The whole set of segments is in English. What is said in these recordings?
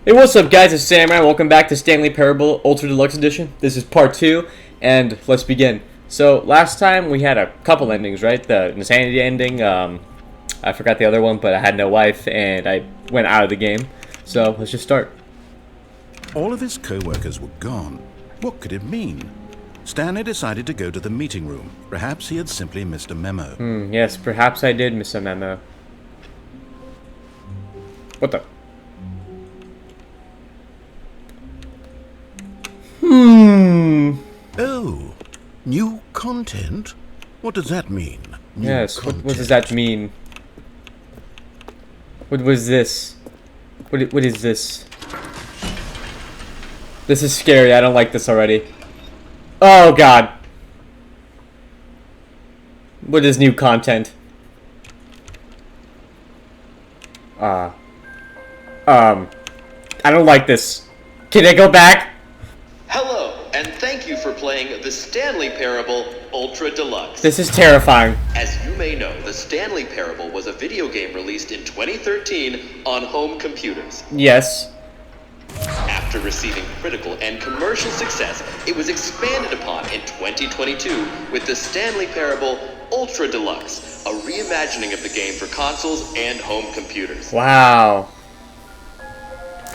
Hey, what's up, guys? It's Samurai. Welcome back to Stanley Parable Ultra Deluxe Edition. This is part 2, and let's begin. So, last time we had a couple endings, right? The insanity ending, I forgot the other one, but I had no wife, and I went out of the game. So, let's just start. All of his co-workers were gone. What could it mean? Stanley decided to go to the meeting room. Perhaps he had simply missed a memo. Yes, perhaps I did miss a memo. What the? Oh, new content? What does that mean? Yes, what does that mean? What was this? What is this? This is scary. I don't like this already. Oh god. What is new content? I don't like this. Can I go back? Hello, and thank you for playing the Stanley Parable Ultra Deluxe. This is terrifying. As you may know, the Stanley Parable was a video game released in 2013 on home computers. Yes. After receiving critical and commercial success, it was expanded upon in 2022 with the Stanley Parable Ultra Deluxe, a reimagining of the game for consoles and home computers. Wow.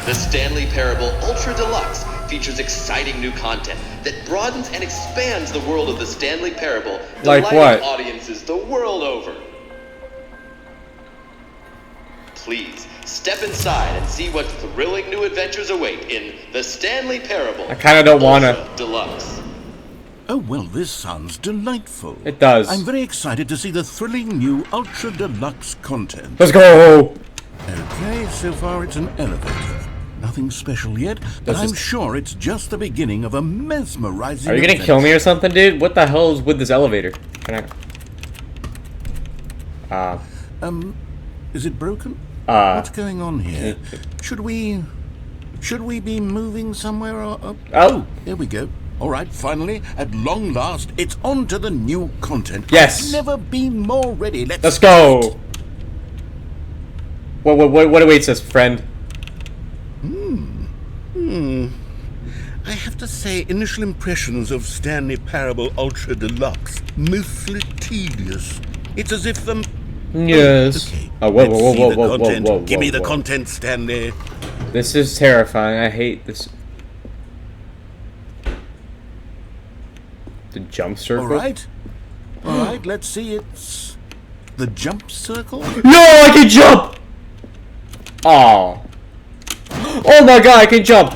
The Stanley Parable Ultra Deluxe features exciting new content that broadens and expands the world of the Stanley Parable, Like delighting what? audiences the world over. Please, step inside and see what thrilling new adventures await in the Stanley Parable I kinda don't wanna. Ultra Deluxe. Oh, well, this sounds delightful. It does. I'm very excited to see the thrilling new Ultra Deluxe content. Let's go. Okay, so far it's an elevator. Nothing special yet, but This I'm is- sure it's just the beginning of a mesmerizing Are you gonna event. kill me or something, dude? What the hell is with this elevator? Can I? Is it broken? What's going on here? Should we be moving somewhere or... Oh. There we go. All right, finally, at long last, it's on to the new content. Yes. I've never been more ready. Let's go. What awaits us, friend? I have to say, initial impressions of Stanley Parable Ultra Deluxe, mostly tedious. It's as if Yes. Okay, Oh, whoa, let's whoa, see whoa, the whoa, whoa, content. whoa, Give me whoa, the whoa. content, Stanley. This is terrifying. I hate this. The jump circle? All right, let's see. It's the jump circle. No, I can jump! Oh. Oh my god, I can jump!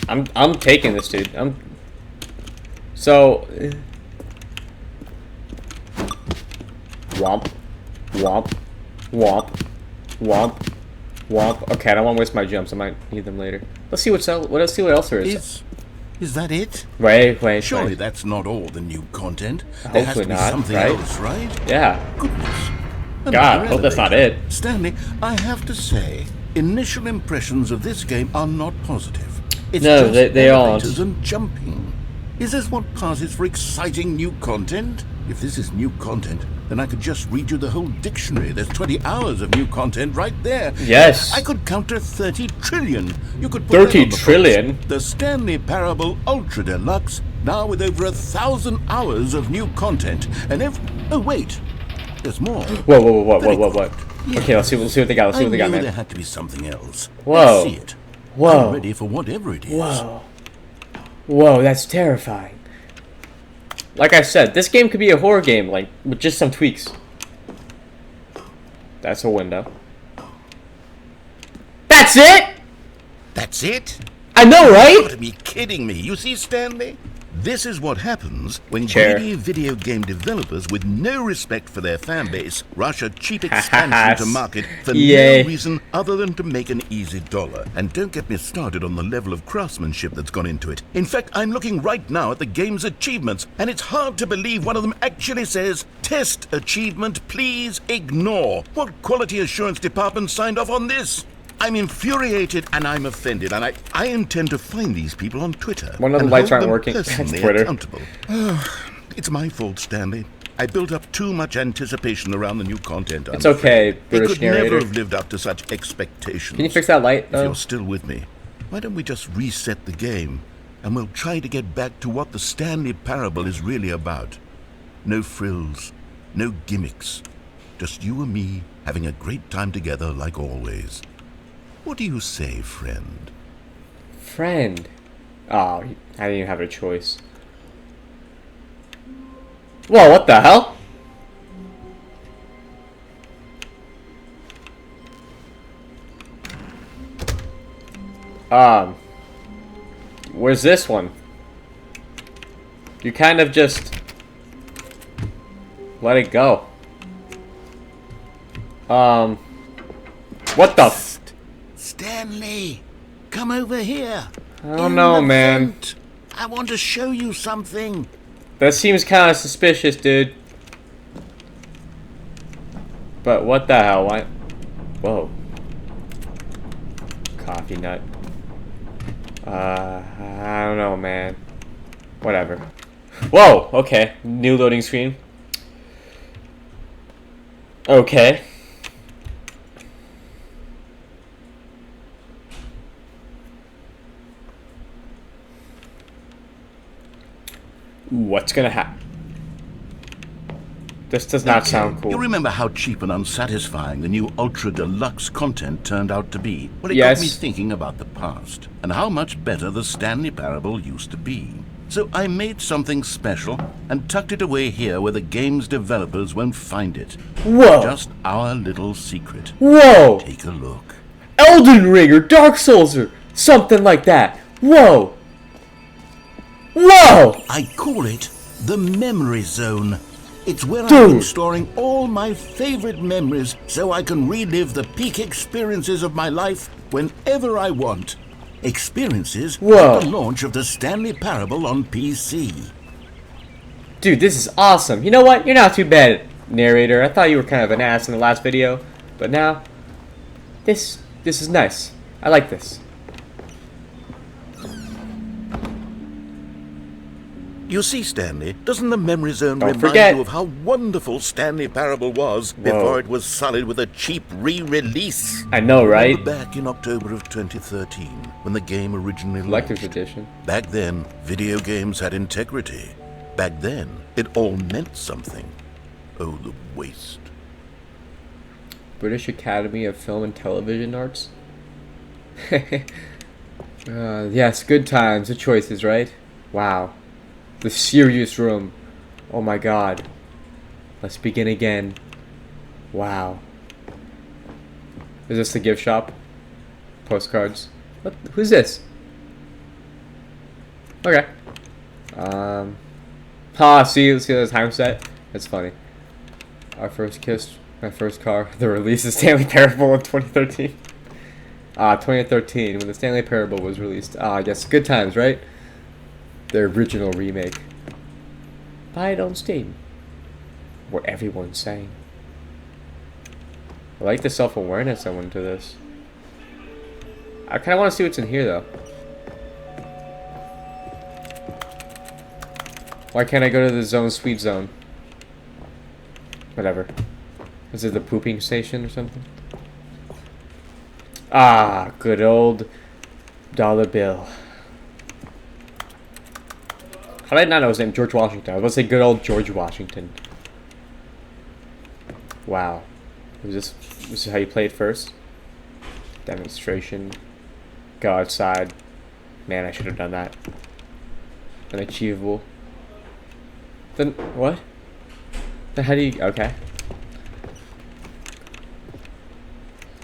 I'm taking this, dude. So womp, womp, womp, womp, womp. Okay, I don't want to waste my jumps. I might need them later. Let's see what else there is. Is that it? Wait. Surely that's not all the new content. Hopefully There has to be not, something right? else, right? Yeah. Goodness. God, Another hope that's not elevator. it. Stanley, I have to say, initial impressions of this game are not positive. It's No, just they aren't. elevators and jumping. Is this what passes for exciting new content? If this is new content, then I could just read you the whole dictionary. There's 20 hours of new content right there. Yes. I could counter 30 trillion. You could put 30 that on the trillion? box. The Stanley Parable Ultra Deluxe, now with over 1,000 hours of new content. And oh wait, there's more. Whoa. Very What? good. Okay, let's see what they got. Let's see what they got, I knew man. there had to be something else. Whoa. Let's see it. Whoa. I'm ready for whatever it is. Whoa, that's terrifying. Like I said, this game could be a horror game, like, with just some tweaks. That's a window. That's it? That's it? I know, You right? gotta be kidding me. You see, Stanley? This is what happens when Chair. greedy video game developers with no respect for their fan base rush a cheap expansion to market for Yay. no reason other than to make an easy dollar. And don't get me started on the level of craftsmanship that's gone into it. In fact, I'm looking right now at the game's achievements, and it's hard to believe one of them actually says, "Test achievement, please ignore." What quality assurance department signed off on this? I'm infuriated and I'm offended, and I intend to find these people on Twitter. One of the and lights hold aren't them working. That's personally Twitter. accountable. It's my fault, Stanley. I built up too much anticipation around the new content. It's okay, They British could never narrator. have lived up to such expectations. Can you fix that light, If though? you're still with me, why don't we just reset the game, and we'll try to get back to what the Stanley Parable is really about. No frills, no gimmicks. Just you and me having a great time together like always. What do you say, friend? Friend. Oh, I didn't even have a choice. Whoa, what the hell? Where's this one? You kind of just let it go. What the f- Stanley, come over here. I don't know, man. Vent. I want to show you something. That seems kind of suspicious, dude. But what the hell? Why? Whoa. Coffee nut. I don't know, man. Whatever. Whoa! Okay. New loading screen. Okay. What's gonna happen? This does not sound cool. You remember how cheap and unsatisfying the new Ultra Deluxe content turned out to be? Well, it Yes. got me thinking about the past and how much better the Stanley Parable used to be. So I made something special and tucked it away here where the game's developers won't find it. Whoa! Just our little secret. Whoa! Take a look. Elden Ring or Dark Souls or something like that. Whoa! Whoa! I call it the Memory Zone. It's where I've Dude. been storing all my favorite memories so I can relive the peak experiences of my life whenever I want. Experiences Whoa. at the launch of the Stanley Parable on PC. Dude, this is awesome. You know what? You're not too bad, narrator. I thought you were kind of an ass in the last video, but now this is nice. I like this. You see, Stanley, doesn't the Memory Zone Don't remind forget. you of how wonderful Stanley Parable was before it was sullied with a cheap re-release? I know, right? Remember back in October of 2013, when the game originally Collector's launched? edition. Back then, video games had integrity. Back then, it all meant something. Oh, the waste. British Academy of Film and Television Arts. Yes, good times. The choices, right? Wow. The serious room. Oh my god. Let's begin again. Wow. Is this the gift shop? Postcards. What? Who's this? Okay. See the time set? That's funny. Our first kiss, my first car. The release of Stanley Parable in 2013. 2013, when the Stanley Parable was released. I guess good times, right? The original remake. Buy it on Steam. What everyone's saying. I like the self-awareness I went into this. I kind of want to see what's in here, though. Why can't I go to the zone, sweet zone? Whatever. Is it the pooping station or something? Ah, good old dollar bill. How did I not know his name? George Washington. I was about to say good old George Washington. Wow. This is how you play it first? Demonstration. Go outside. Man, I should have done that. Unachievable. Then, what? Then how do you, okay.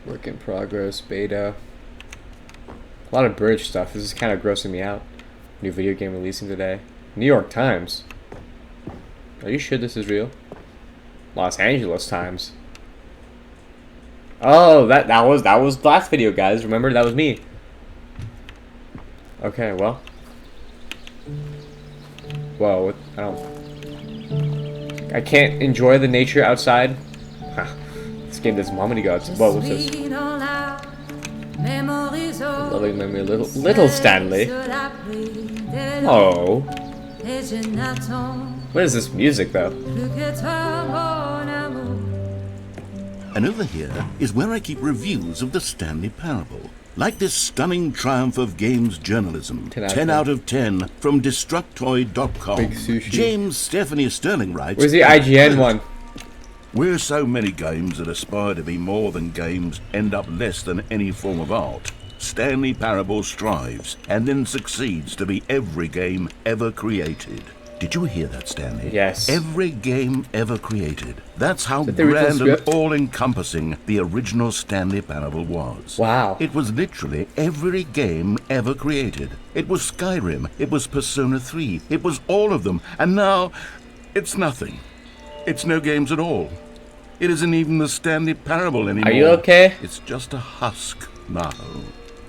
Work in progress, beta. A lot of British stuff. This is kind of grossing me out. New video game releasing today. New York Times. Are you sure this is real? Los Angeles Times. Oh, that was last video, guys. Remember, that was me. Okay, well. Whoa, I can't enjoy the nature outside. This game doesn't want me to go outside. Whoa, what's this? Loving memory, little Stanley. Oh. What is this music, though? And over here is where I keep reviews of the Stanley Parable. Like this stunning triumph of games journalism. 10 out of 10 from Destructoid.com. Big sushi. James Stephanie Sterling writes... Where's the IGN one? Where so many games that aspire to be more than games end up less than any form of art, Stanley Parable strives and then succeeds to be every game ever created. Did you hear that, Stanley? Yes. Every game ever created. That's how the original grand and script? all-encompassing the original Stanley Parable was. Wow. It was literally every game ever created. It was Skyrim. It was Persona 3. It was all of them. And now, it's nothing. It's no games at all. It isn't even the Stanley Parable anymore. Are you okay? It's just a husk now.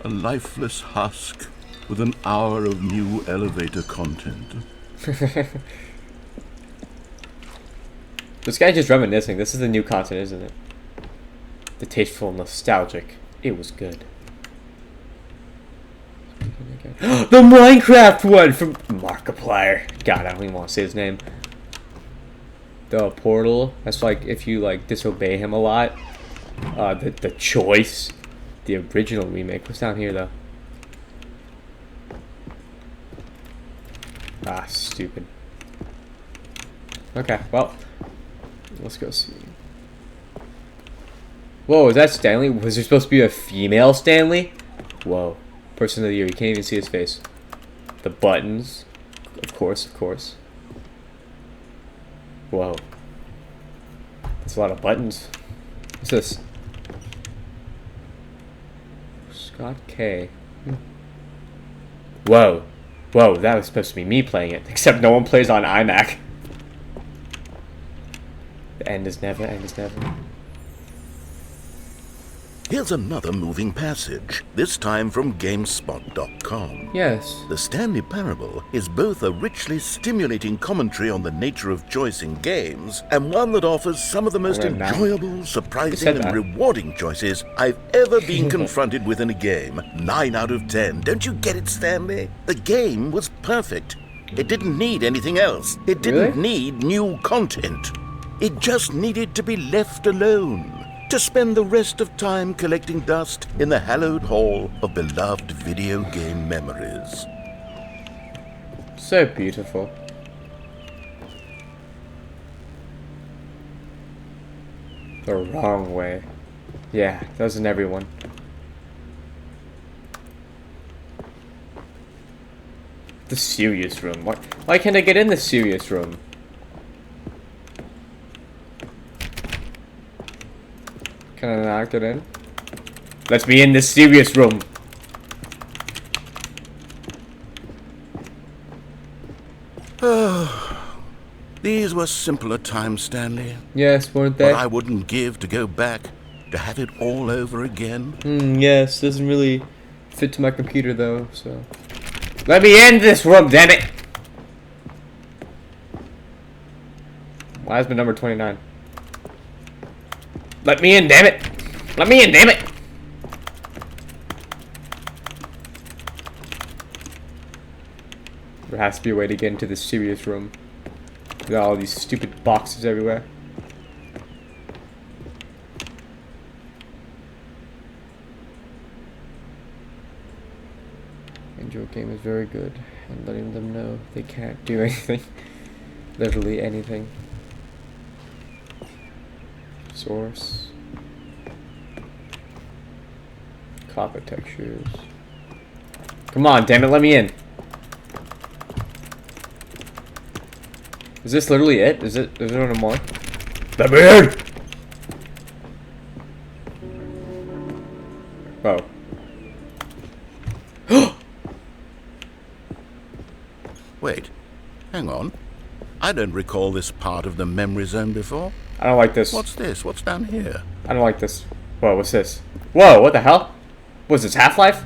A lifeless husk with an hour of new elevator content. This guy's just reminiscing. This is the new content, isn't it? The tasteful, nostalgic. It was good. The Minecraft one from Markiplier. God, I don't even want to say his name. The Portal. That's like if you like disobey him a lot. The Choice. The original remake. What's down here though? Ah, stupid. Okay, well, let's go see. Whoa, is that Stanley? Was there supposed to be a female Stanley? Whoa. Person of the year. You can't even see his face. The buttons. Of course, of course. Whoa. That's a lot of buttons. What's this? Scott K. Whoa. Whoa, that was supposed to be me playing it. Except no one plays on iMac. The end is never, end is never. Here's another moving passage, this time from GameSpot.com. Yes. The Stanley Parable is both a richly stimulating commentary on the nature of choice in games, and one that offers some of the most Alright, now. enjoyable, surprising, and that. rewarding choices I've ever been confronted with in a game. 9 out of 10. Don't you get it, Stanley? The game was perfect. It didn't need anything else. It didn't need new content. It just needed to be left alone. To spend the rest of time collecting dust in the hallowed hall of beloved video game memories. So beautiful. The wrong way. Yeah, doesn't everyone? The serious room. Why can't I get in the serious room? Can I not get in? Let's be in the serious room. These were simpler times, Stanley. Yes, weren't they? What I wouldn't give to go back, to have it all over again. Yes, doesn't really fit to my computer though, so. Let me in this room, damn it! Why is my number 29? Let me in, damn it! Let me in, damn it! There has to be a way to get into this serious room. With all these stupid boxes everywhere. Angel game is very good, and letting them know they can't do anything. Literally anything. Source. Copper textures. Come on, damn it, let me in. Is this literally it? Is there no more? Let me in! Oh. Wait, hang on. I don't recall this part of the memory zone before. I don't like this. What's this? What's down here? I don't like this. Whoa, what's this? Whoa, what the hell? Was this Half-Life?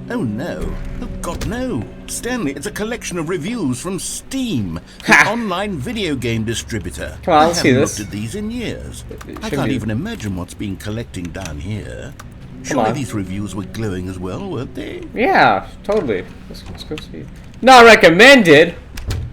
Oh no. Oh God, no. Stanley, it's a collection of reviews from Steam, Ha! the online video game distributor. Come on, I let's see haven't this. looked at these in years. I shouldn't can't be- even imagine what's been collecting down here. Come Surely on. these reviews were glowing as well, weren't they? Yeah, totally. Let's go see. Not recommended!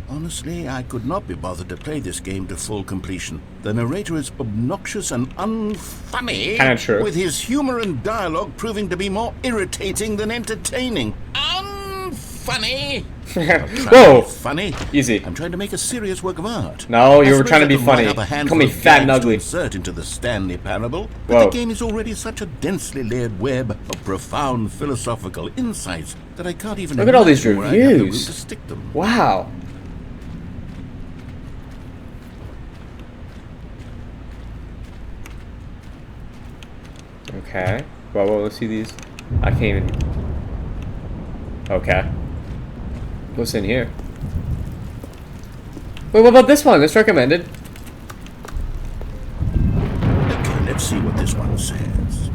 On Honestly, I could not be bothered to play this game to full completion. The narrator is obnoxious and unfunny, Kinda true. with his humor and dialogue proving to be more irritating than entertaining. Unfunny! Whoa! Funny? Easy. I'm trying to make a serious work of art. No, you I were suppose trying to I be could write funny. up a Call handful me of fat and gags to ugly. insert into the Stanley Parable, but Whoa. the game is already such a densely layered web of profound philosophical insights that I can't even Look at all these imagine where I'd have the room reviews. to stick them. Wow. Okay. Well, let's see these. I can't even. Okay. What's in here? Wait, what about this one? It's recommended. Okay, let's see what this one says.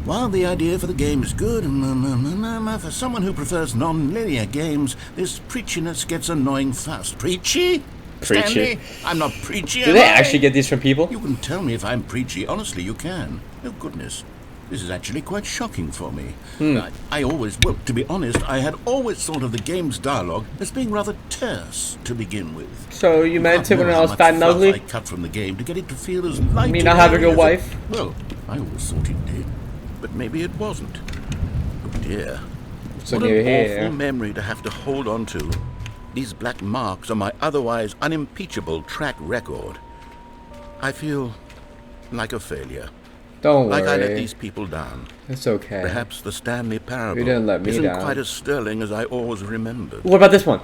While the idea for the game is good, for someone who prefers non-linear games, this preachiness gets annoying fast. Preachy? Preachy. Stanley, I'm not preachy, Do am they I? actually get these from people? You can tell me if I'm preachy. Honestly, you can. Oh, goodness. This is actually quite shocking for me. I always, well, to be honest, I had always thought of the game's dialogue as being rather terse to begin with. So you meant it when I was How fat and much fluff ugly? I cut from the game to get it to feel as light. Me not having a as it- wife? Well, I always thought it did, but maybe it wasn't. Oh dear. So What you're an here. awful memory to have to hold on to. These black marks on my otherwise unimpeachable track record. I feel like a failure. Don't Like I let worry. these people down. It's okay. Perhaps the Stanley Parable You didn't let me isn't down. quite as sterling as I always remembered. What about this one?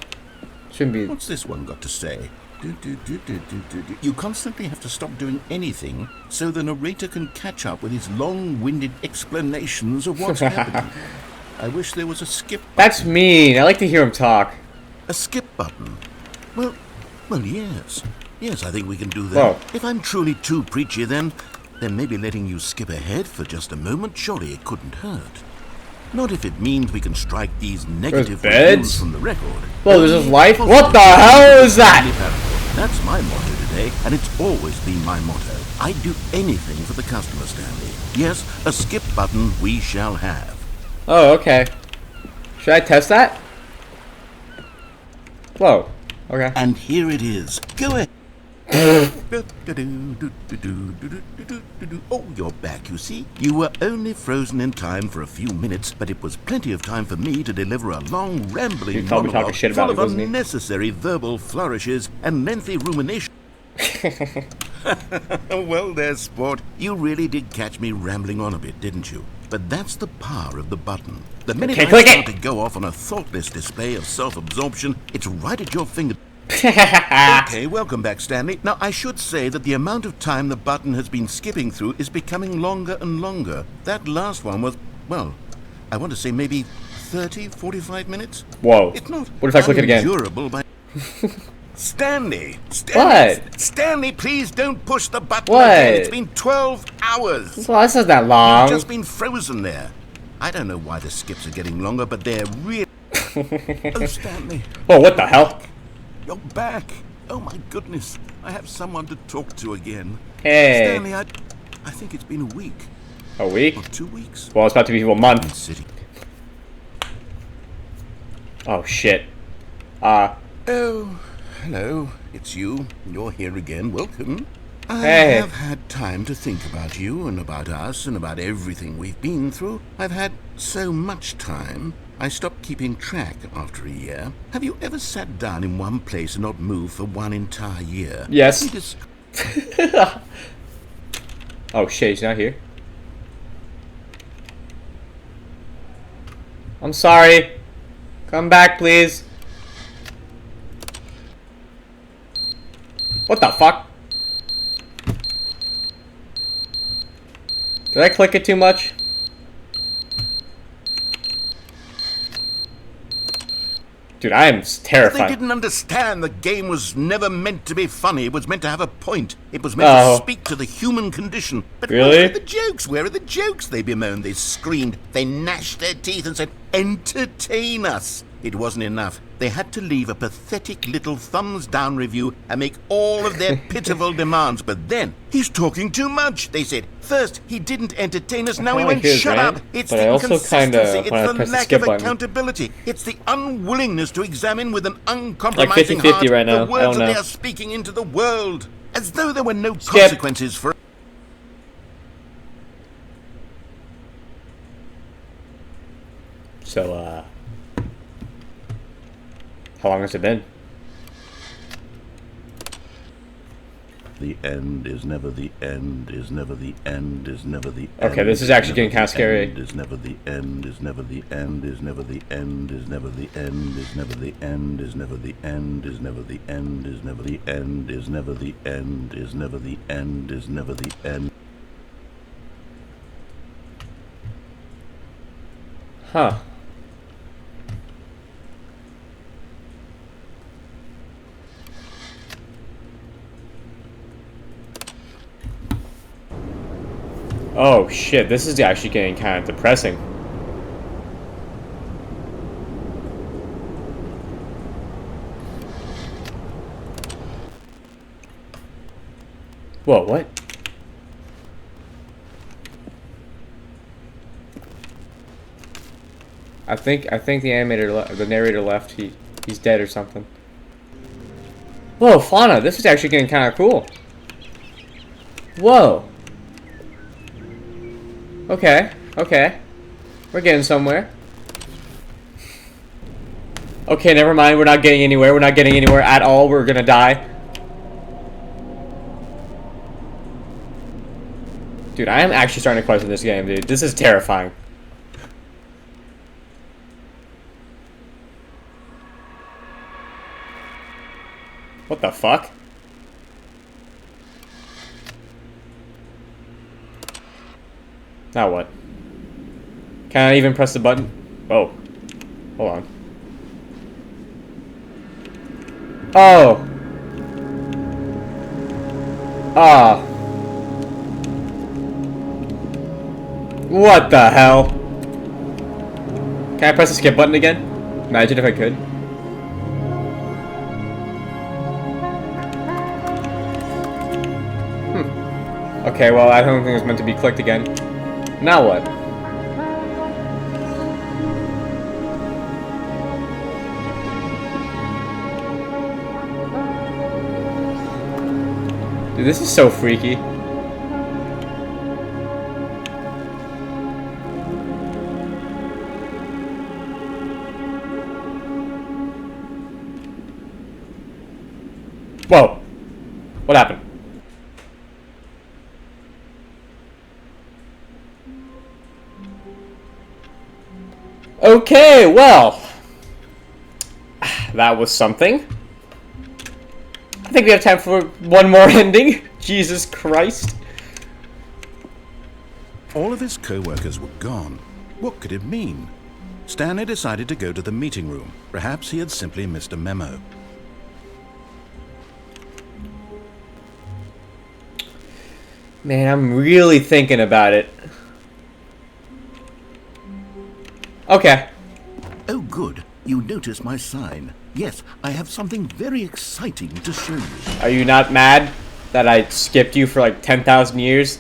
Shouldn't be. What's this one got to say? You constantly have to stop doing anything so the narrator can catch up with his long-winded explanations of what's happening. I wish there was a skip button. That's mean. I like to hear him talk. A skip button? Well, yes. Yes, I think we can do that. Whoa. If I'm truly too preachy, then maybe letting you skip ahead for just a moment, surely it couldn't hurt. Not if it means we can strike these negative beds? reviews from the record. Whoa, there's just life? Positive What the hell is that? That's my motto today, and it's always been my motto. I'd do anything for the customer, Stanley. Yes, a skip button we shall have. Oh, okay. Should I test that? Whoa. Okay. And here it is. Go ahead. Oh, you're back, you see. You were only frozen in time for a few minutes, but it was plenty of time for me to deliver a long, rambling He probably talking monologue shit full about of me, wasn't he? unnecessary verbal flourishes and lengthy rumination. Well, there, sport. You really did catch me rambling on a bit, didn't you? But that's the power of the button. The minute Okay, I click start it. to go off on a thoughtless display of self-absorption, it's right at your fingertips. Okay, welcome back, Stanley. Now, I should say that the amount of time the button has been skipping through is becoming longer and longer. That last one was, well, I want to say maybe 30, 45 minutes? Whoa. It's not What if I click it again? unendurable by... Stanley! What? Stanley, please don't push the button What? again. It's been 12 hours. Well, this is that long. You've just been frozen there. I don't know why the skips are getting longer, but they're really... Oh, Stanley. Oh, what the hell? You're back. Oh my goodness. I have someone to talk to again. Hey. Stanley, I think it's been a week. A week? Or 2 weeks. Well, it's about to be a month. City. Oh, shit. Oh, hello. It's you. You're here again. Welcome. I Hey. have had time to think about you and about us and about everything we've been through. I've had so much time. I stopped keeping track after a year. Have you ever sat down in one place and not moved for one entire year? Yes. It is- Oh, shit, he's not here. I'm sorry. Come back, please. What the fuck? Did I click it too much? Dude, I am They terrified. didn't understand the game was never meant to be funny. It was meant to have a point. It was meant Oh. to speak to the human condition. But Really? where are the jokes? Where are the jokes? They bemoaned, they screamed, they gnashed their teeth and said, entertain us. It wasn't enough. They had to leave a pathetic little thumbs-down review and make all of their pitiful demands. But then, he's talking too much, they said. First, he didn't entertain us, now he went, shut up! It's the inconsistency, it's the lack of accountability, it's the unwillingness to examine with an uncompromising heart right now. the words that they are speaking into the world. As though there were no consequences for... So, how long has it been? The end is never the end, is never the end, is never the end. Okay, this is actually getting kind of scary. Is never the end, is never the end, is never the end, is never the end, is never the end, is never the end, is never the end, is never the end, is never the end, is never the end, is never the end. Huh. Oh shit, this is actually getting kind of depressing. Whoa, what? I think the narrator left. He's dead or something. Whoa, fauna, this is actually getting kind of cool. Whoa. Okay, okay. We're getting somewhere. Okay, never mind. We're not getting anywhere. We're not getting anywhere at all. We're gonna die. Dude, I am actually starting to question this game, dude. This is terrifying. What the fuck? Now what? Can I even press the button? Oh. Hold on. Oh. Ah. What the hell? Can I press the skip button again? Imagine if I could. Okay, well, I don't think it was meant to be clicked again. Now what? Dude, this is so freaky. Whoa! What happened? Okay, well, that was something. I think we have time for one more ending. Jesus Christ. All of his co-workers were gone. What could it mean? Stanley decided to go to the meeting room. Perhaps he had simply missed a memo. Man, I'm really thinking about it. Okay. Oh, good. You notice my sign. Yes, I have something very exciting to show you. Are you not mad that I skipped you for like 10,000 years?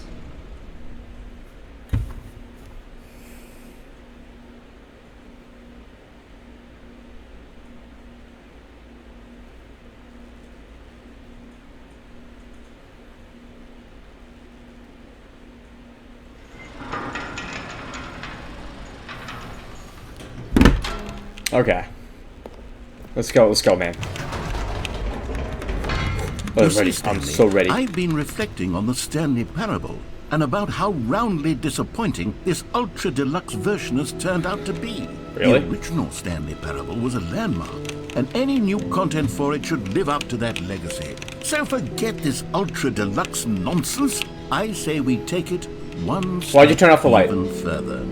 Okay. Let's go, man. Oh, See, ready. Stanley, I'm so ready. I've been reflecting on the Stanley Parable and about how roundly disappointing this ultra deluxe version has turned out to be. Really? The original Stanley Parable was a landmark, and any new content for it should live up to that legacy. So forget this ultra deluxe nonsense. I say we take it one step Why'd you turn off the light? even further.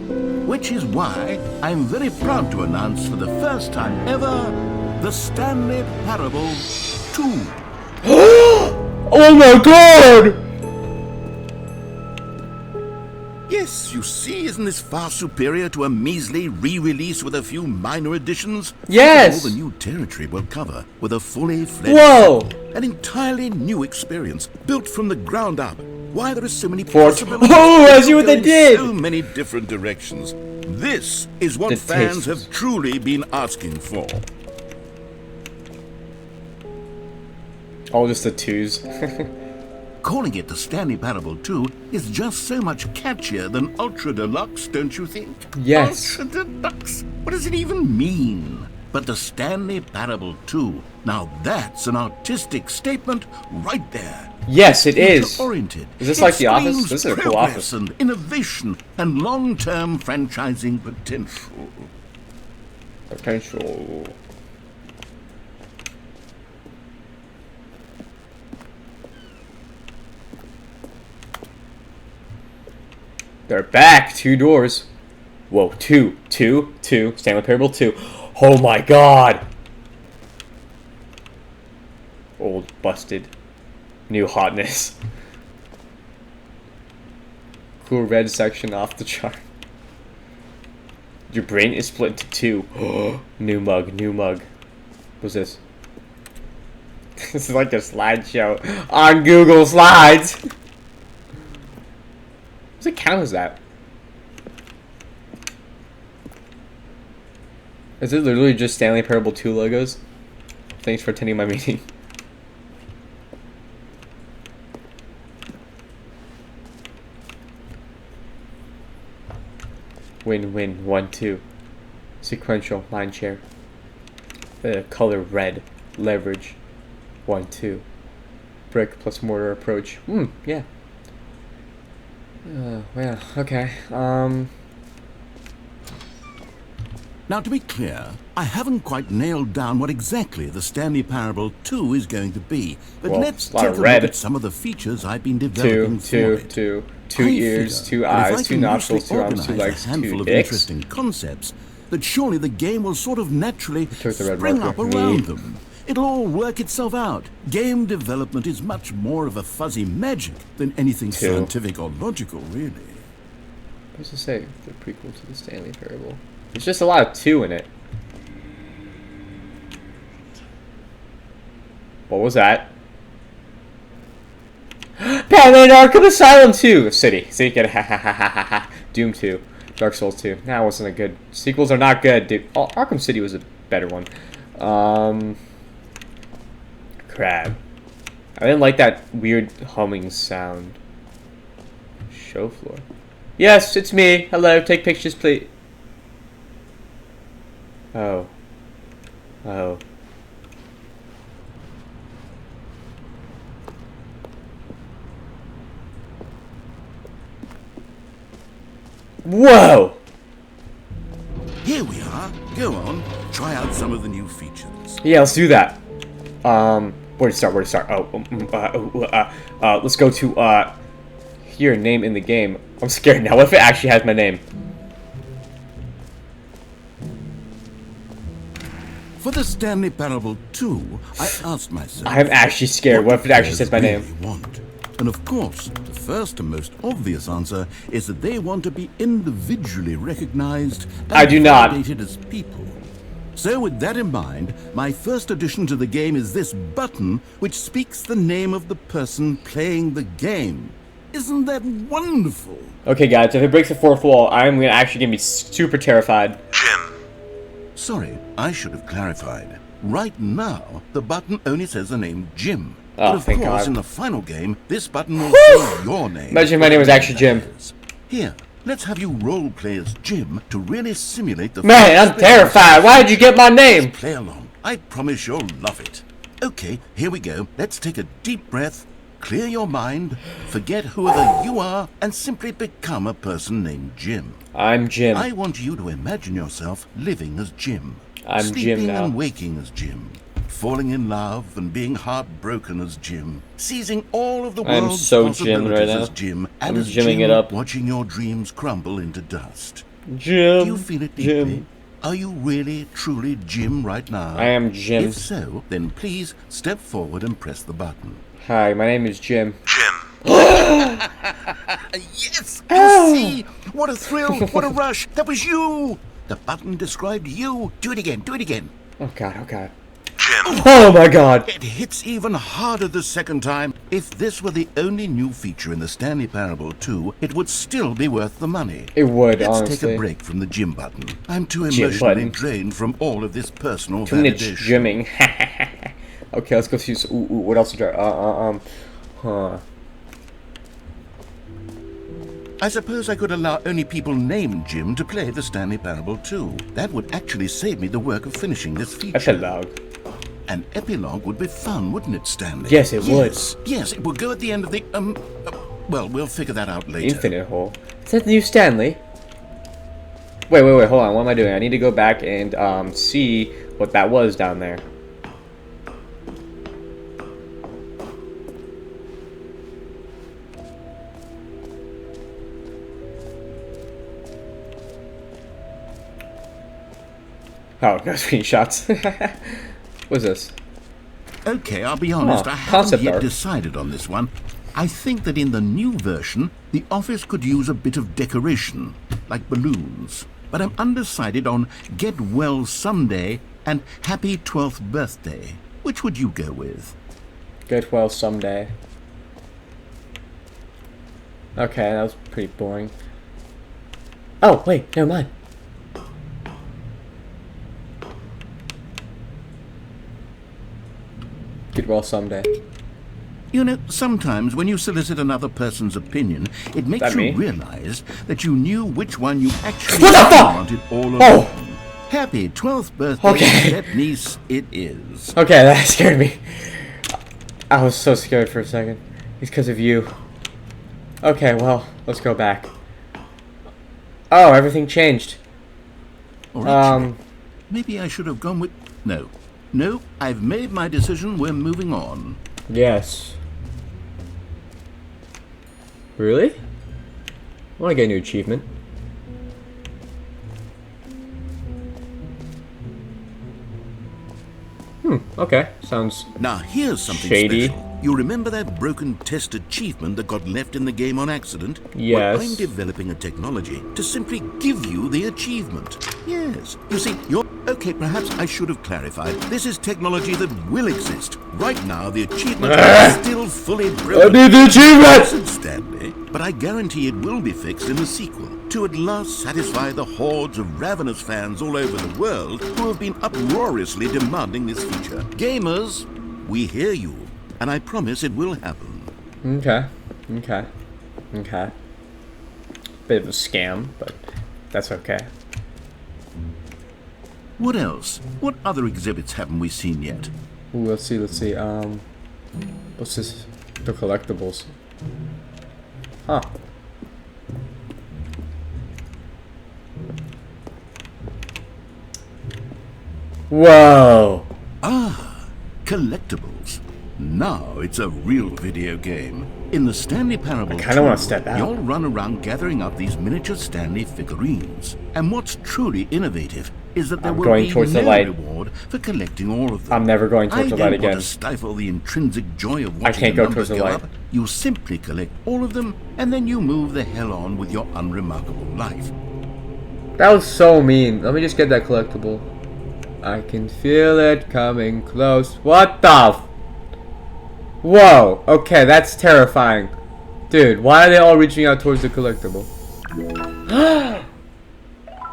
Which is why I'm very proud to announce for the first time ever the Stanley Parable 2. Oh my god! Yes, you see, isn't this far superior to a measly re-release with a few minor additions? Yes! All the new territory will cover with a fully fledged Whoa! sequel, an entirely new experience, built from the ground up. Why there are so many Fort. possibilities? Oh, I see what they in did! So many different directions. This is what The fans tastes. have truly been asking for. All just the twos. Calling it the Stanley Parable 2 is just so much catchier than Ultra Deluxe, don't you think? Yes. Ultra Deluxe? What does it even mean? But the Stanley Parable 2, now that's an artistic statement right there. Yes, it is. Oriented. Is this like The Office? This is a cool office. And innovation and long-term franchising potential. Potential. They're back. 2 doors. Whoa, two. Stanley Parable 2. Oh my god. Old, busted. New hotness. Cool red section off the chart. Your brain is split into 2. New mug. What's this? This is like a slideshow on Google Slides. Does it count as that? Is it literally just Stanley Parable 2 logos? Thanks for attending my meeting. Win-win, 1-2. Sequential, line share. Color red. Leverage. 1-2. Brick plus mortar approach. Yeah. Well, okay. Now, to be clear, I haven't quite nailed down what exactly the Stanley Parable 2 is going to be, but Well, let's it's a lot take of a red. look at some of the features I've been developing for it. Two I ears, figure 2 that if I eyes, 2 can nostrils, 2 loosely arms, 2 organize legs, a handful 2 of dicks. interesting concepts, that surely the game will sort of naturally Took the red spring marker. up around them. It'll all work itself out. Game development is much more of a fuzzy magic than anything 2. scientific or logical, really. What does it say? The prequel to the Stanley Parable. There's just a lot of 2 in it. What was that? Batman Arkham Asylum 2! City. See, get ha. Doom 2. Dark Souls 2. Nah, it wasn't a good. Sequels are not good, dude. Oh, Arkham City was a better one. Crab. I didn't like that weird humming sound. Show floor. Yes, it's me. Hello, take pictures, please. Oh. Whoa! Here we are. Go on. Try out some of the new features. Yeah, let's do that. Where to start? Let's go to, here, name in the game. I'm scared now. What if it actually has my name? For the Stanley Parable 2, I asked myself... I'm actually scared. What if it actually says my name? Really want? And of course, the first and most obvious answer is that they want to be individually recognized and I do not. validated as people. So with that in mind, my first addition to the game is this button which speaks the name of the person playing the game. Isn't that wonderful? Okay, guys, if it breaks the fourth wall, I'm gonna actually gonna be super terrified. Jim. Sorry, I should have clarified. Right now, the button only says the name Jim. Oh, but of thank course, God. in the final game, this button will say your name. Imagine my name was actually Jim. Here, let's have you role play as Jim to really simulate the... Man, I'm terrified. Why did you get my name? Play along. I promise you'll love it. Okay, here we go. Let's take a deep breath, clear your mind, forget whoever you are, and simply become a person named Jim. I'm Jim. I want you to imagine yourself living as Jim. I'm sleeping Jim now. and waking as Jim. Falling in love and being heartbroken as Jim. Seizing all of the I'm world's so Jim right possibilities now. as Jim. And I'm as Jimming Jim, it up. watching your dreams crumble into dust. Jim. Do you feel it deeply? Jim. Are you really, truly Jim right now? I am Jim. If so, then please step forward and press the button. Hi, my name is Jim. Yes! You see? What a thrill! What a rush! That was you! The button described you. Do it again. Do it again. Oh god, oh god. Jim. Oh my god! It hits even harder the second time. If this were the only new feature in the Stanley Parable 2, it would still be worth the money. It would, Let's honestly. take a break from the gym button. I'm too Gym emotionally button. drained from all of this personal Too much validation. gymming. Okay, let's go see. What else to try? Huh. I suppose I could allow only people named Jim to play the Stanley Parable 2. That would actually save me the work of finishing this feature. Epilogue. An epilogue would be fun, wouldn't it, Stanley? Yes, it would. Yes, it would go at the end of the, well, we'll figure that out later. Infinite hole. Is that the new Stanley? Wait, hold on. What am I doing? I need to go back and see what that was down there. Oh, no screenshots. What's this? Okay, I'll be honest, Oh, I haven't concept yet art. decided on this one. I think that in the new version, the office could use a bit of decoration, like balloons. But I'm undecided on Get Well Someday and Happy 12th Birthday. Which would you go with? Get well someday. Okay, that was pretty boring. Oh, wait, never mind. Get well someday. You know, sometimes when you solicit another person's opinion, it makes That you me? realize that you knew which one you actually What the fuck? wanted all along. Oh! Happy 12th birthday, Okay. pet niece, it is. Okay, that scared me. I was so scared for a second. It's because of you. Okay, well, let's go back. Oh, everything changed. Or actually, maybe I should have gone with... No, I've made my decision. We're moving on. Yes. Really? I want to get a new achievement. Okay. Sounds Now, here's something shady. special. You remember that broken test achievement that got left in the game on accident? Yes. Well, I'm developing a technology to simply give you the achievement. Yes. You see, you're... Okay, perhaps I should have clarified. This is technology that will exist. Right now, the achievement is still fully broken. I need the achievement! Listen, Stanley, but I guarantee it will be fixed in the sequel to at last satisfy the hordes of ravenous fans all over the world who have been uproariously demanding this feature. Gamers, we hear you, and I promise it will happen. Okay. Bit of a scam, but that's okay. What else? What other exhibits haven't we seen yet? Ooh, let's see. What's this? The collectibles. Huh. Whoa! Collectibles. Now it's a real video game. In the Stanley Parable I kinda 2, wanna step out. you'll run around gathering up these miniature Stanley figurines. And what's truly innovative is that there I'm will going be towards the no light. reward for collecting all of them. I'm never going towards the light I don't again. want to stifle the intrinsic joy of I watching can't the go towards numbers the go light. up. You simply collect all of them, and then you move the hell on with your unremarkable life. That was so mean. Let me just get that collectible. I can feel it coming close. What the Whoa. Okay, that's terrifying. Dude, why are they all reaching out towards the collectible?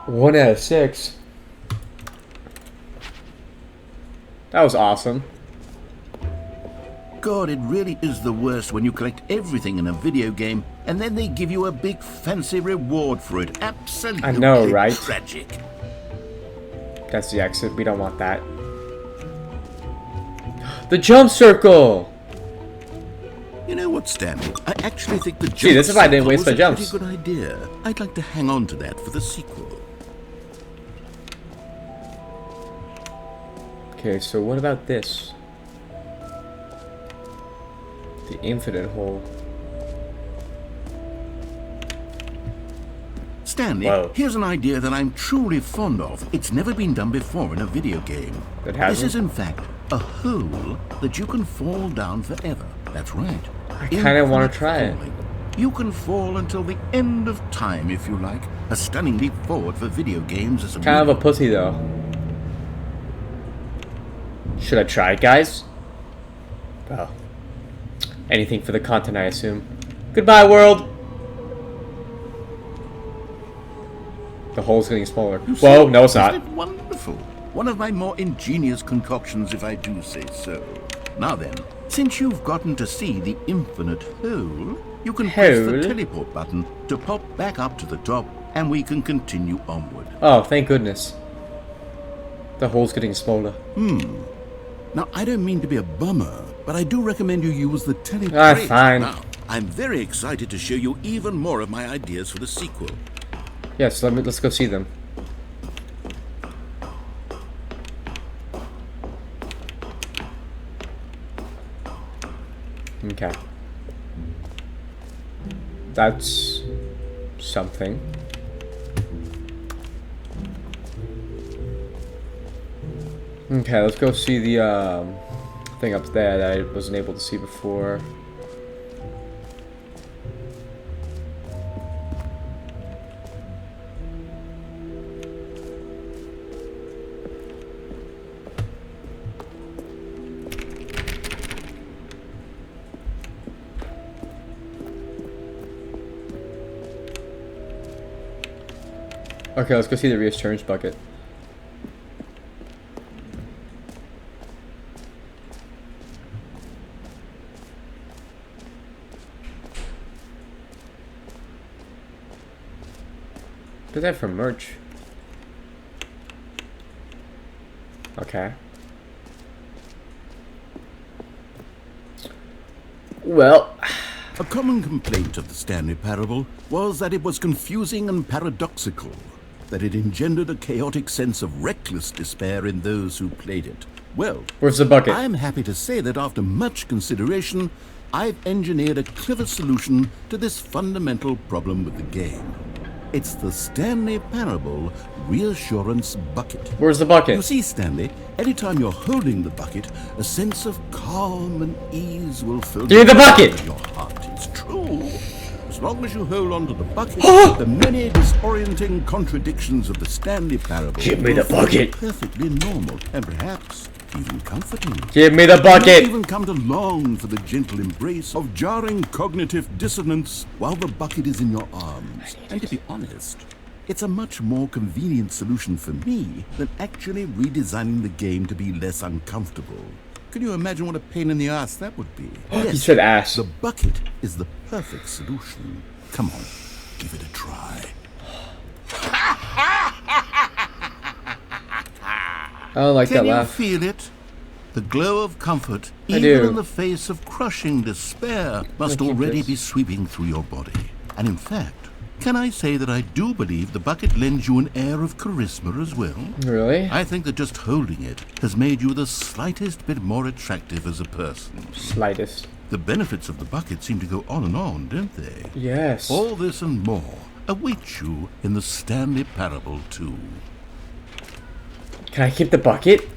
1 out of 6. That was awesome. God, it really is the worst when you collect everything in a video game and then they give you a big fancy reward for it. Absolutely I know, right? tragic. That's the exit. We don't want that. The jump circle! You know what, Stanley? I actually think the jump Gee, this is why I didn't circle waste was my a jumps. pretty good idea. I'd like to hang on to that for the sequel. Okay, so what about this? The infinite hole. Stanley, Whoa. here's an idea that I'm truly fond of. It's never been done before in a video game. It This hasn't? is, in fact, a hole that you can fall down forever. That's right. I kinda wanna try it. Falling. You can fall until the end of time if you like. A stunning leap forward for video games as a Kind of a pussy, though. Should I try it, guys? Well, anything for the content, I assume. Goodbye, world! The hole's getting smaller. Whoa, no it's not. Isn't it wonderful? One of my more ingenious concoctions, if I do say so. Now then, since you've gotten to see the infinite hole, you can press the teleport button to pop back up to the top, and we can continue onward. Oh, thank goodness. The hole's getting smaller. Now, I don't mean to be a bummer, but I do recommend you use the teleport. Fine. Now, I'm very excited to show you even more of my ideas for the sequel. Yes, let's go see them. Okay. That's something. Okay, let's go see the thing up there that I wasn't able to see before. Okay, let's go see the reassurance bucket. What's that for merch? Okay. Well, a common complaint of the Stanley Parable was that it was confusing and paradoxical, that it engendered a chaotic sense of reckless despair in those who played it. Well, where's the bucket? I'm happy to say that after much consideration, I've engineered a clever solution to this fundamental problem with the game. It's the Stanley Parable Reassurance Bucket. Where's the bucket? You see, Stanley, anytime you're holding the bucket, a sense of calm and ease will fill Give me the bucket! your heart. It's true. As long as you hold on to the bucket, the many disorienting contradictions of the Stanley Parable Give me the will feel bucket! perfectly normal and perhaps even comforting. Give me the bucket! You even come to long for the gentle embrace of jarring cognitive dissonance while the bucket is in your arms. And to be honest, it's a much more convenient solution for me than actually redesigning the game to be less uncomfortable. Can you imagine what a pain in the ass that would be? He said ass. The bucket is the perfect solution. Come on, give it a try. I don't like that Can you laugh. feel it? The glow of comfort, I even do. in the face of crushing despair, must keep already this. be sweeping through your body. And in fact, can I say that I do believe the bucket lends you an air of charisma as well? Really? I think that just holding it has made you the slightest bit more attractive as a person. Slightest. The benefits of the bucket seem to go on, don't they? Yes. All this and more await you in the Stanley Parable 2. Can I keep the bucket?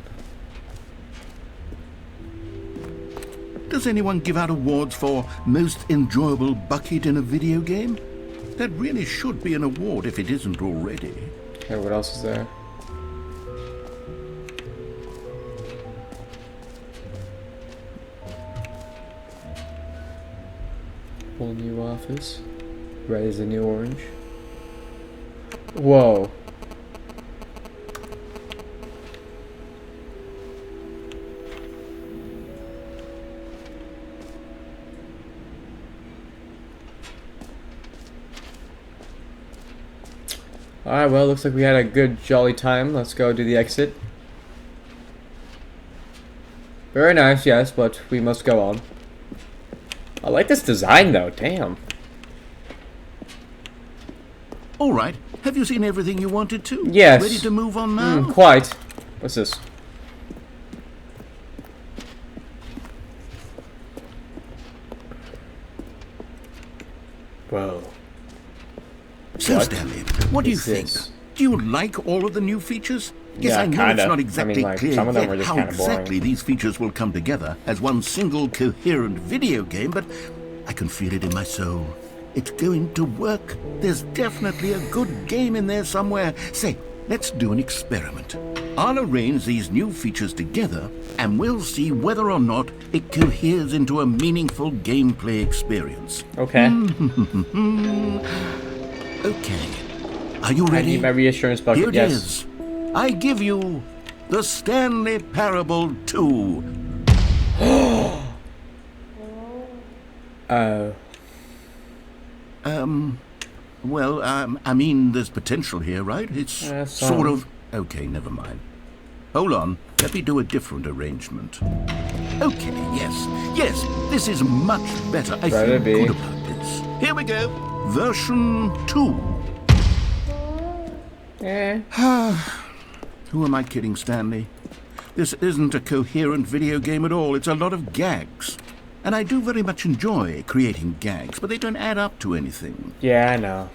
Does anyone give out awards for most enjoyable bucket in a video game? That really should be an award if it isn't already. Okay, what else is there? Whole new office. Red is the new orange. Whoa. Alright, well, looks like we had a good jolly time. Let's go do the exit. Very nice, yes, but we must go on. I like this design, though. Damn. All right. Have you seen everything you wanted to? Yes. Ready to move on now? Quite. What's this? Whoa. So, What Stanley, what do you is think? this? Do you like all of the new features? Yes, Yeah, I know kinda. it's not I mean, exactly like, clear some of them yet are just how kinda boring. exactly these features will come together as one single coherent video game, but I can feel it in my soul. It's going to work. There's definitely a good game in there somewhere. Say, let's do an experiment. I'll arrange these new features together, and we'll see whether or not it coheres into a meaningful gameplay experience. Okay. Okay. Are you I ready? need my reassurance bucket. Here it Yes. is. I give you the Stanley Parable 2. Well, I mean, there's potential here, right? It's sort of... Okay, never mind. Hold on. Let me do a different arrangement. Okay, yes, this is much better. I feel good about this. Here we go. Version 2. Who am I kidding, Stanley? This isn't a coherent video game at all. It's a lot of gags. And I do very much enjoy creating gags, but they don't add up to anything. Yeah, I know.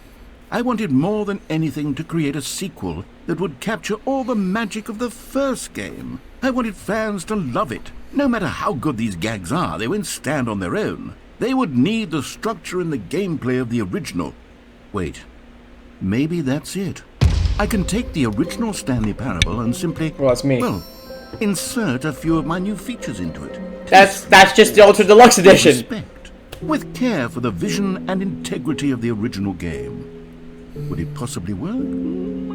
I wanted more than anything to create a sequel that would capture all the magic of the first game. I wanted fans to love it. No matter how good these gags are, they won't stand on their own. They would need the structure and the gameplay of the original. Wait, maybe that's it. I can take the original Stanley Parable and simply... Well, that's me. Well, insert a few of my new features into it. That's just the Ultra Deluxe Edition. Respect, with care for the vision and integrity of the original game. Would it possibly work?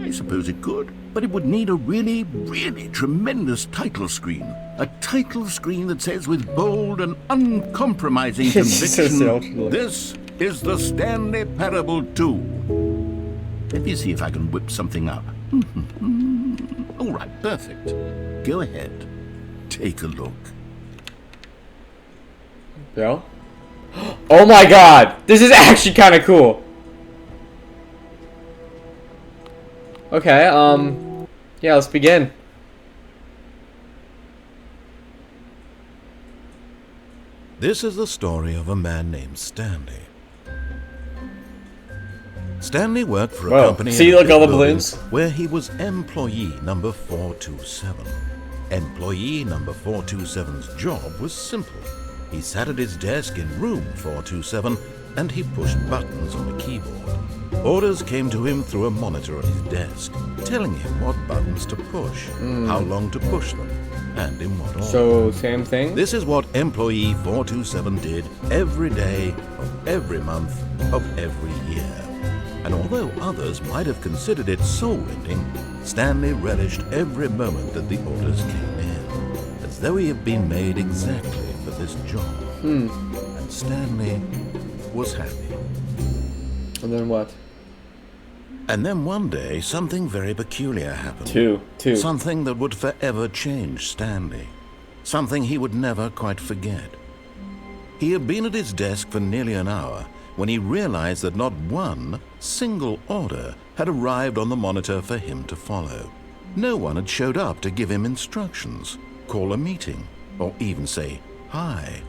I suppose it could. But it would need a really, really tremendous title screen. A title screen that says with bold and uncompromising conviction, this is the Stanley Parable 2. Let me see if I can whip something up. All right, perfect. Go ahead. Take a look. Yo. Oh my god! This is actually kind of cool. Okay, yeah, let's begin. This is the story of a man named Stanley. Stanley worked for a company see, in a look, all the big balloons. building where he was employee number 427. Employee number 427's job was simple. He sat at his desk in room 427 and he pushed buttons on a keyboard. Orders came to him through a monitor on his desk, telling him what buttons to push, how long to push them, and in what order. So, same thing? This is what employee 427 did every day of every month of every year. And although others might have considered it soul-rending, Stanley relished every moment that the orders came in, as though he had been made exactly for this job. And Stanley was happy. And then what? And then one day, something very peculiar happened. Two. Something that would forever change Stanley. Something he would never quite forget. He had been at his desk for nearly an hour when he realized that not one single order had arrived on the monitor for him to follow. No one had showed up to give him instructions, call a meeting, or even say hi.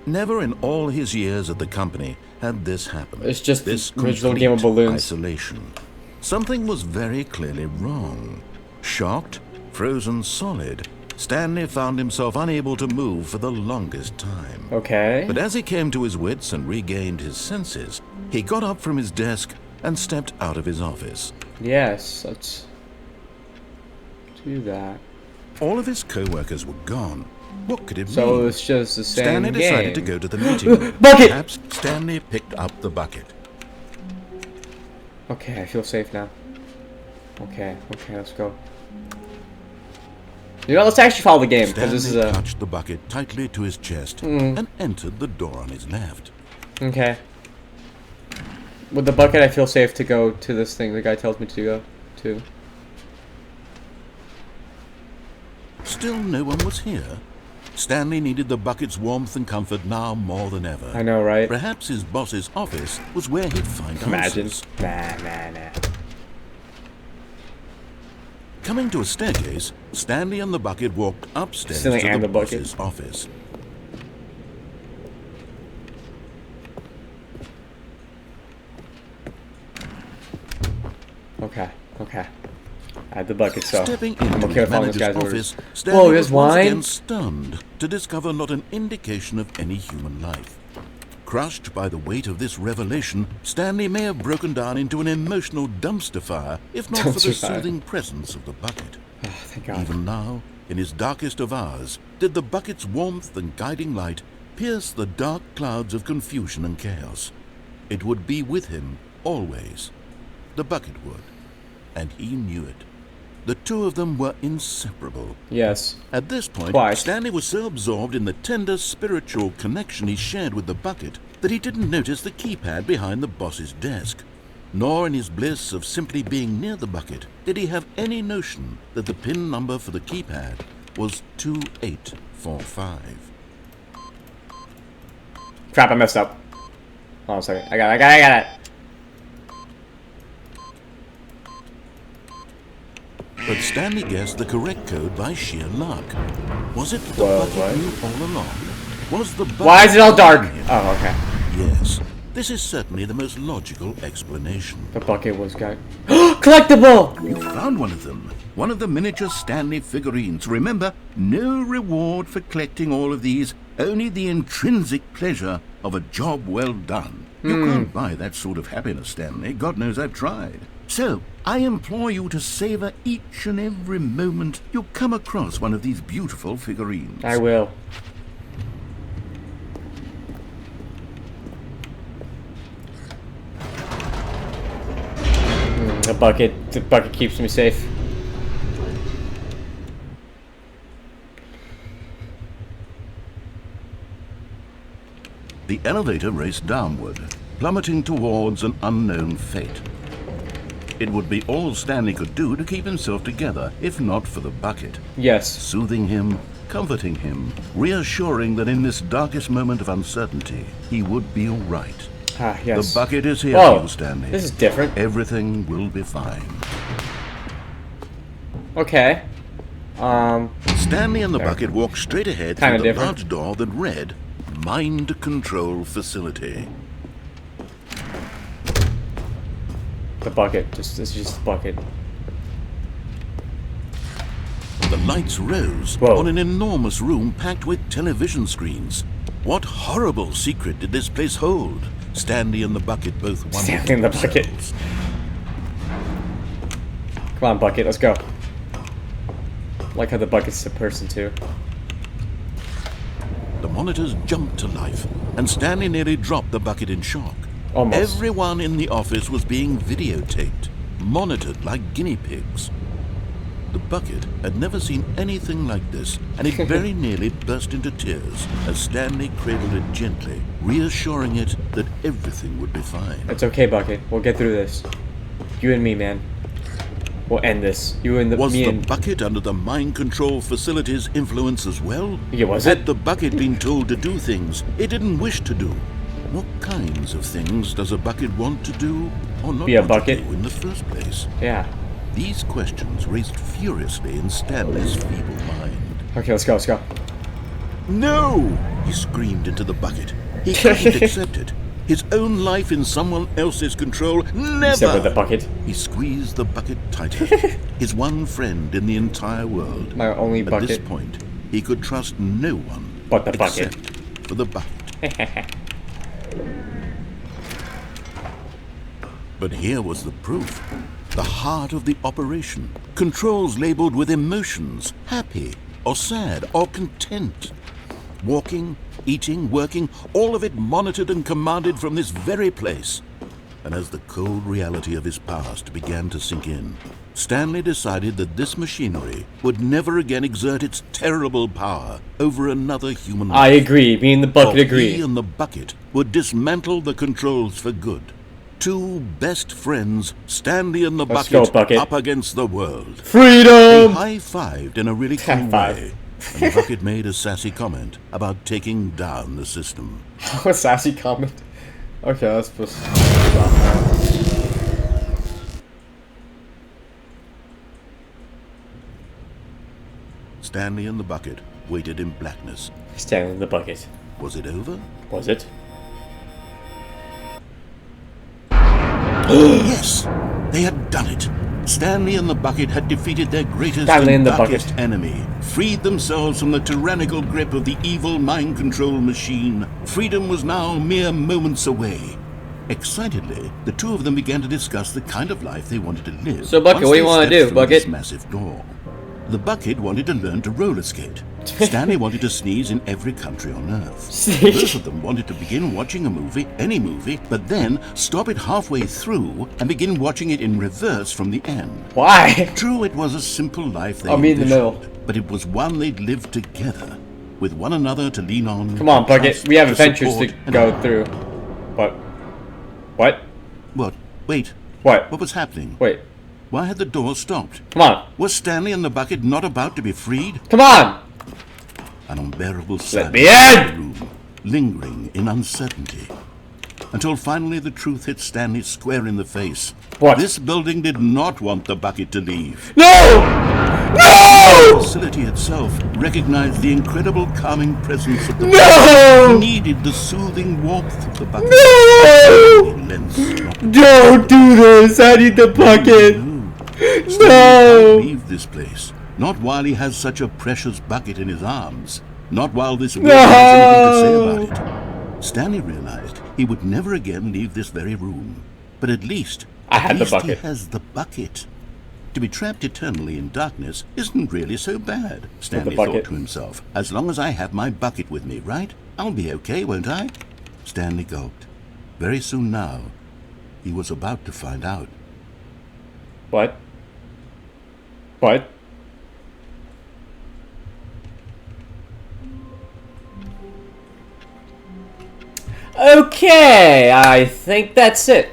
Never in all his years at the company had this happened. It's just this the original game of balloons. Isolation. Something was very clearly wrong. Shocked, frozen solid, Stanley found himself unable to move for the longest time. Okay. But as he came to his wits and regained his senses, he got up from his desk and stepped out of his office. Yes, let's do that. All of his co-workers were gone. What could it mean? So it's just the same Stanley game. decided to go to the meeting room. Bucket! Perhaps Stanley picked up the bucket. Okay, I feel safe now. Okay, let's go. You know, let's actually follow the game, because this is a... clutched the bucket tightly to his chest and entered the door on his left. Okay. With the bucket, I feel safe to go to this thing the guy tells me to go to. Still no one was here. Stanley needed the bucket's warmth and comfort now more than ever. I know, right? Perhaps his boss's office was where he'd find Imagine. answers. Nah. Coming to a staircase, Stanley and the bucket walked upstairs Stanley to and the the bucket. boss's office. Okay. I had the bucket, so Stepping I'm into okay his with following this manager's guy's office, orders. Stanley Whoa, was there's once wine? again stunned to discover not an indication of any human life. Crushed by the weight of this revelation, Stanley may have broken down into an emotional dumpster fire, if not for the Dumpster fire. soothing presence of the bucket. Oh, thank God. Even now, in his darkest of hours, did the bucket's warmth and guiding light pierce the dark clouds of confusion and chaos. It would be with him always. The bucket would, and he knew it. The two of them were inseparable. Yes. At this point, Quite. Stanley was so absorbed in the tender spiritual connection he shared with the bucket that he didn't notice the keypad behind the boss's desk. Nor in his bliss of simply being near the bucket did he have any notion that the PIN number for the keypad was 2845. Crap, I messed up. Hold on a second. I got it. But Stanley guessed the correct code by sheer luck. Was it the Whoa, bucket what? knew all along? Was the bucket Why is it all dark? guiding him? Oh, okay. Yes, this is certainly the most logical explanation. The bucket was got. Collectible! You found one of them. One of the miniature Stanley figurines. Remember, no reward for collecting all of these, only the intrinsic pleasure of a job well done. You can't buy that sort of happiness, Stanley. God knows I've tried. So, I implore you to savor each and every moment you come across one of these beautiful figurines. I will. The bucket keeps me safe. The elevator raced downward, plummeting towards an unknown fate. It would be all Stanley could do to keep himself together, if not for the bucket. Yes. Soothing him, comforting him, reassuring that in this darkest moment of uncertainty, he would be all right. Ah, yes. The bucket is here Whoa, for you, Stanley. this is different. Everything will be fine. Okay. Stanley and the bucket walked straight ahead Kinda through the different. large door that read, Mind Control Facility. The bucket. This is just the bucket. The lights rose Whoa. on an enormous room packed with television screens. What horrible secret did this place hold? Stanley and the bucket both wondered. Stanley and the to bucket. themselves. Come on, bucket. Let's go. Like how the bucket's a person too. The monitors jumped to life, and Stanley nearly dropped the bucket in shock. Almost. Everyone in the office was being videotaped, monitored like guinea pigs. The bucket had never seen anything like this, and it very nearly burst into tears as Stanley cradled it gently, reassuring it that everything would be fine. It's okay, bucket. We'll get through this. You and me, man. We'll end this. You and Was me the and bucket under the mind control facility's influence as well? Yeah, was Had it? the bucket been told to do things it didn't wish to do? What kinds of things does a bucket want to do or not Be a want bucket? to do in the first place? Yeah. These questions raced furiously in Stanley's feeble mind. Okay, let's go. Let's go. No! He screamed into the bucket. He couldn't accept it. His own life in someone else's control? Never! Except with the bucket. He squeezed the bucket tighter. His one friend in the entire world. My only At this bucket. point, he could trust no one But the bucket. except for the bucket. But here was the proof. The heart of the operation. Controls labeled with emotions, happy or sad or content. Walking, eating, working, all of it monitored and commanded from this very place. And as the cold reality of his past began to sink in, Stanley decided that this machinery would never again exert its terrible power over another human life. I agree. Me and the bucket For agree. He and the bucket would dismantle the controls for good. Two best friends, Stanley and the Let's bucket, go, bucket. up against the world. They Freedom! high-fived in a really cool High five. way. And the bucket made a sassy comment about taking down the system. A sassy comment. Okay, that's just. Stanley and the bucket waited in blackness. Stanley in the bucket. Was it over? Was it? Yes! They had done it. Stanley and the Bucket had defeated their greatest Stanley and and the darkest Bucket. enemy, freed themselves from the tyrannical grip of the evil mind control machine. Freedom was now mere moments away. Excitedly, the two of them began to discuss the kind of life they wanted to live. So, Bucket, once what do you they wanna stepped do, through Bucket? this massive door. The Bucket wanted to learn to roller skate. Stanley wanted to sneeze in every country on Earth. Both of them wanted to begin watching a movie, any movie, but then stop it halfway through and begin watching it in reverse from the end. Why? True, it was a simple life they I'll be in the envisioned, middle. but it was one they'd lived together, with one another to lean on. Come on, to Bucket. trust, We have to adventures to support, and- go through. What? What? What? Wait. What? What was happening? Wait. Why had the door stopped? Come on. Was Stanley and the Bucket not about to be freed? Come on! An unbearable Let silence me in in! the room, lingering in uncertainty. Until finally the truth hit Stanley square in the face. What? This building did not want the Bucket to leave. No! The No! facility itself recognized the incredible calming presence of the No! Bucket. Needed the soothing warmth of the Bucket. No! It lensed not Don't do this! I need the bucket! Stanley No! can't leave this place. Not while he has such a precious bucket in his arms. Not while this world has anything to say about it. Stanley realized he would never again leave this very room. But at least, I had the he bucket. has the bucket. To be trapped eternally in darkness isn't really so bad, Stanley bucket. thought to himself. As long as I have my bucket with me, right? I'll be okay, won't I? Stanley gulped. Very soon now, he was about to find out. What? What? Okay, I think that's it.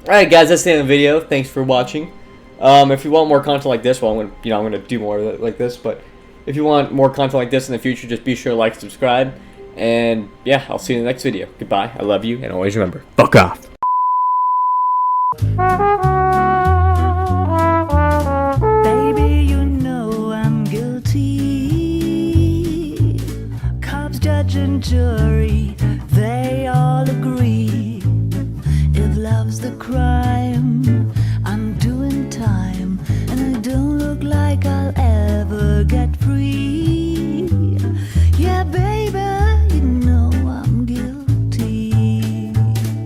Alright guys, that's the end of the video. Thanks for watching. If you want more content like this, well, I'm gonna do more of it like this, but if you want more content like this in the future, just be sure to like, subscribe, and yeah, I'll see you in the next video. Goodbye, I love you, and always remember, fuck off.